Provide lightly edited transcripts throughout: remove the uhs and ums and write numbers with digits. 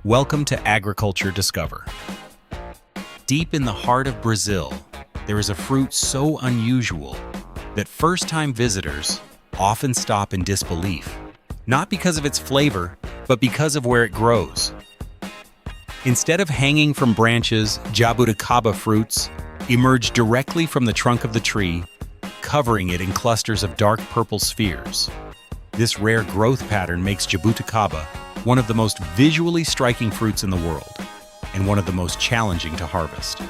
Welcome to Agriculture Discover. Deep in the heart of Brazil, there is a fruit so unusual that first-time visitors often stop in disbelief, not because of its flavor, but because of where it grows. Instead of hanging from branches, Jabuticaba fruits emerge directly from the trunk of the tree, covering it in clusters of dark purple spheres. This rare growth pattern makes Jabuticaba one of the most visually striking fruits in the world, and one of the most challenging to harvest.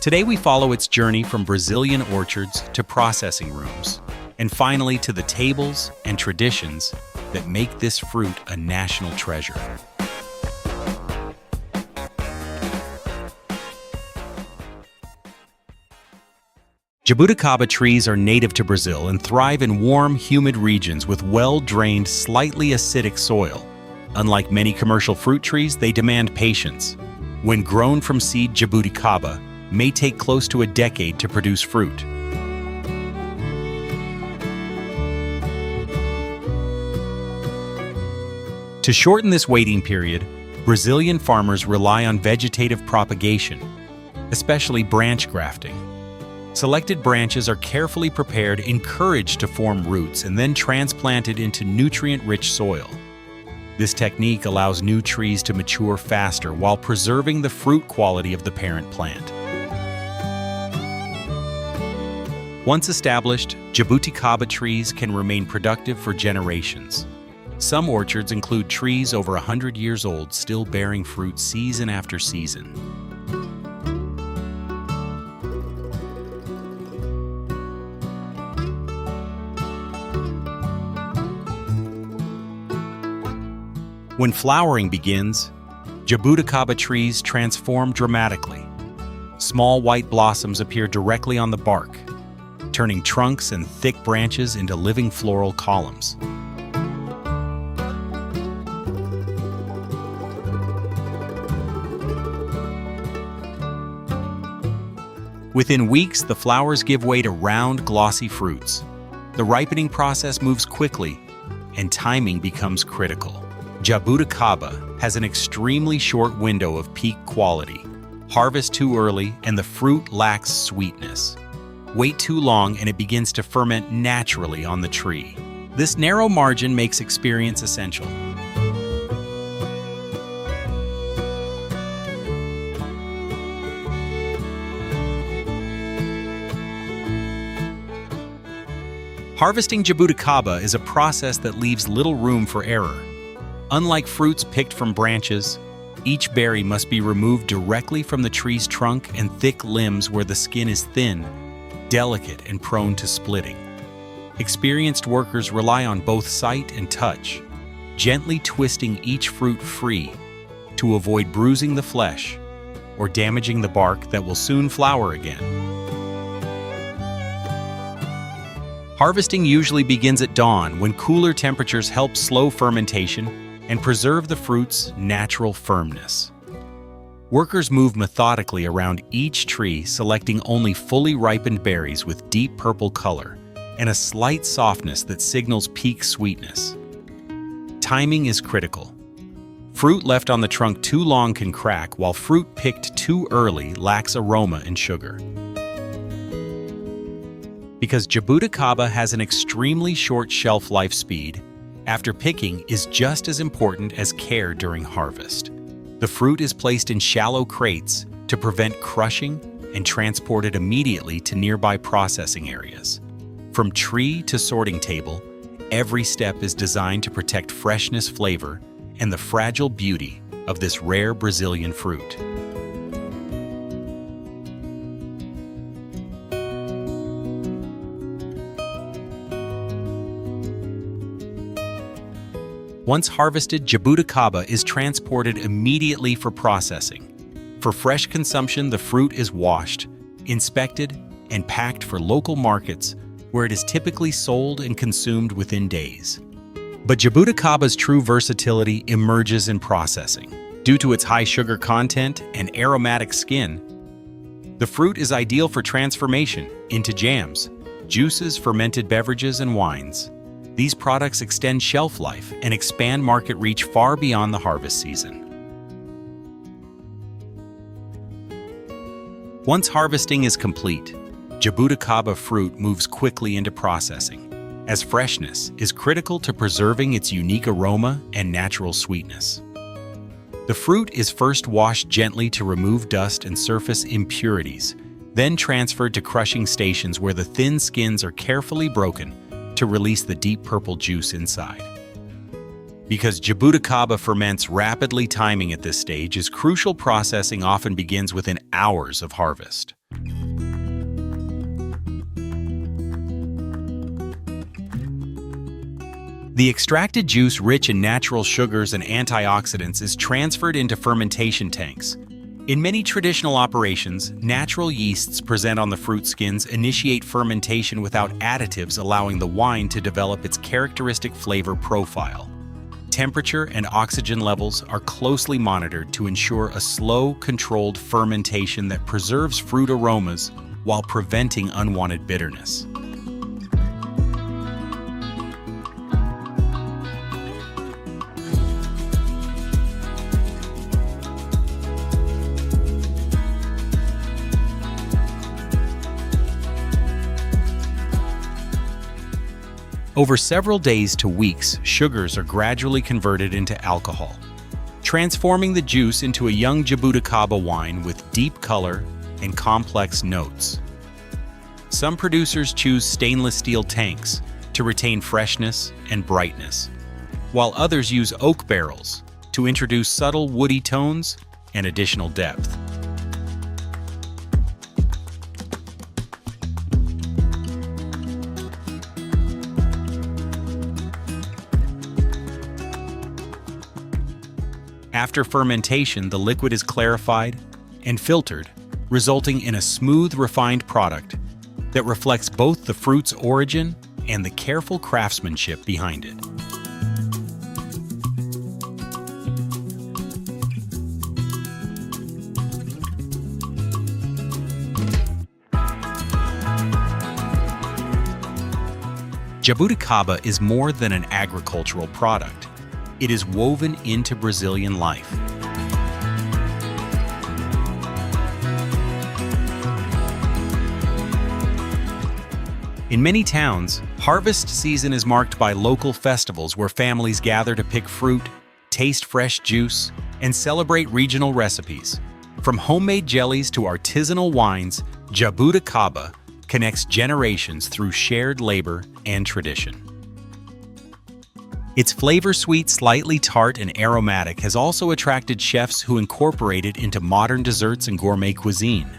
Today we follow its journey from Brazilian orchards to processing rooms, and finally to the tables and traditions that make this fruit a national treasure. Jabuticaba trees are native to Brazil and thrive in warm, humid regions with well-drained, slightly acidic soil. Unlike many commercial fruit trees, they demand patience. When grown from seed, Jabuticaba may take close to a decade to produce fruit. To shorten this waiting period, Brazilian farmers rely on vegetative propagation, especially branch grafting. Selected branches are carefully prepared, encouraged to form roots, and then transplanted into nutrient-rich soil. This technique allows new trees to mature faster while preserving the fruit quality of the parent plant. Once established, Jabuticaba trees can remain productive for generations. Some orchards include trees over 100 years old still bearing fruit season after season. When flowering begins, Jabuticaba trees transform dramatically. Small white blossoms appear directly on the bark, turning trunks and thick branches into living floral columns. Within weeks, the flowers give way to round, glossy fruits. The ripening process moves quickly, and timing becomes critical. Jabuticaba has an extremely short window of peak quality. Harvest too early and the fruit lacks sweetness. Wait too long and it begins to ferment naturally on the tree. This narrow margin makes experience essential. Harvesting Jabuticaba is a process that leaves little room for error. Unlike fruits picked from branches, each berry must be removed directly from the tree's trunk and thick limbs where the skin is thin, delicate, and prone to splitting. Experienced workers rely on both sight and touch, gently twisting each fruit free to avoid bruising the flesh or damaging the bark that will soon flower again. Harvesting usually begins at dawn when cooler temperatures help slow fermentation and preserve the fruit's natural firmness. Workers move methodically around each tree, selecting only fully ripened berries with deep purple color and a slight softness that signals peak sweetness. Timing is critical. Fruit left on the trunk too long can crack, while fruit picked too early lacks aroma and sugar. Because Jabuticaba has an extremely short shelf life speed, after picking is just as important as care during harvest. The fruit is placed in shallow crates to prevent crushing and transported immediately to nearby processing areas. From tree to sorting table, every step is designed to protect freshness, flavor, and the fragile beauty of this rare Brazilian fruit. Once harvested, Jabuticaba is transported immediately for processing. For fresh consumption, the fruit is washed, inspected, and packed for local markets where it is typically sold and consumed within days. But Jabuticaba's true versatility emerges in processing. Due to its high sugar content and aromatic skin, the fruit is ideal for transformation into jams, juices, fermented beverages, and wines. These products extend shelf life and expand market reach far beyond the harvest season. Once harvesting is complete, Jabuticaba fruit moves quickly into processing, as freshness is critical to preserving its unique aroma and natural sweetness. The fruit is first washed gently to remove dust and surface impurities, then transferred to crushing stations where the thin skins are carefully broken to release the deep purple juice inside. Because Jabuticaba ferments rapidly, timing at this stage is crucial. Processing often begins within hours of harvest. The extracted juice, rich in natural sugars and antioxidants, is transferred into fermentation tanks. In many traditional operations, natural yeasts present on the fruit skins initiate fermentation without additives, allowing the wine to develop its characteristic flavor profile. Temperature and oxygen levels are closely monitored to ensure a slow, controlled fermentation that preserves fruit aromas while preventing unwanted bitterness. Over several days to weeks, sugars are gradually converted into alcohol, transforming the juice into a young Jabuticaba wine with deep color and complex notes. Some producers choose stainless steel tanks to retain freshness and brightness, while others use oak barrels to introduce subtle woody tones and additional depth. After fermentation, the liquid is clarified and filtered, resulting in a smooth, refined product that reflects both the fruit's origin and the careful craftsmanship behind it. Jabuticaba is more than an agricultural product. It is woven into Brazilian life. In many towns, harvest season is marked by local festivals where families gather to pick fruit, taste fresh juice, and celebrate regional recipes. From homemade jellies to artisanal wines, Jabuticaba connects generations through shared labor and tradition. Its flavor-sweet, slightly tart, and aromatic has also attracted chefs who incorporate it into modern desserts and gourmet cuisine.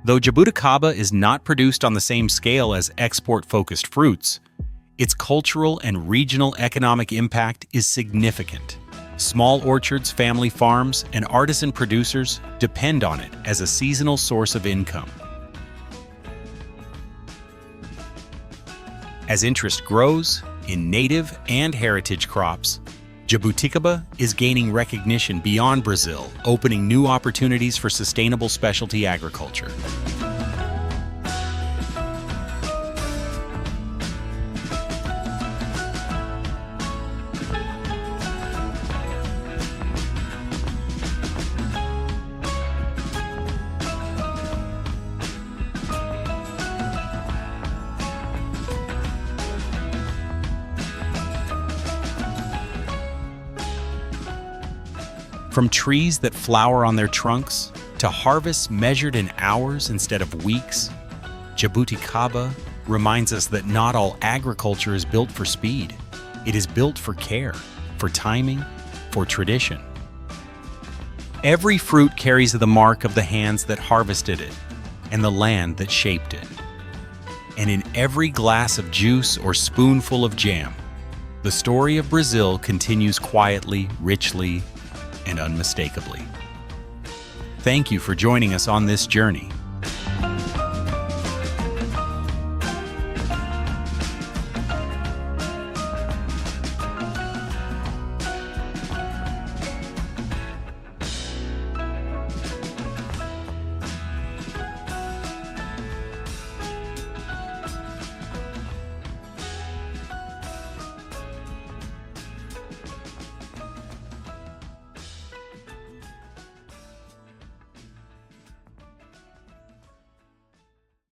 Though Jabuticaba is not produced on the same scale as export-focused fruits, its cultural and regional economic impact is significant. Small orchards, family farms, and artisan producers depend on it as a seasonal source of income. As interest grows in native and heritage crops, Jabuticaba is gaining recognition beyond Brazil, opening new opportunities for sustainable specialty agriculture. From trees that flower on their trunks to harvests measured in hours instead of weeks, Jabuticaba reminds us that not all agriculture is built for speed. It is built for care, for timing, for tradition. Every fruit carries the mark of the hands that harvested it and the land that shaped it. And in every glass of juice or spoonful of jam, the story of Brazil continues quietly, richly, and unmistakably. Thank you for joining us on this journey.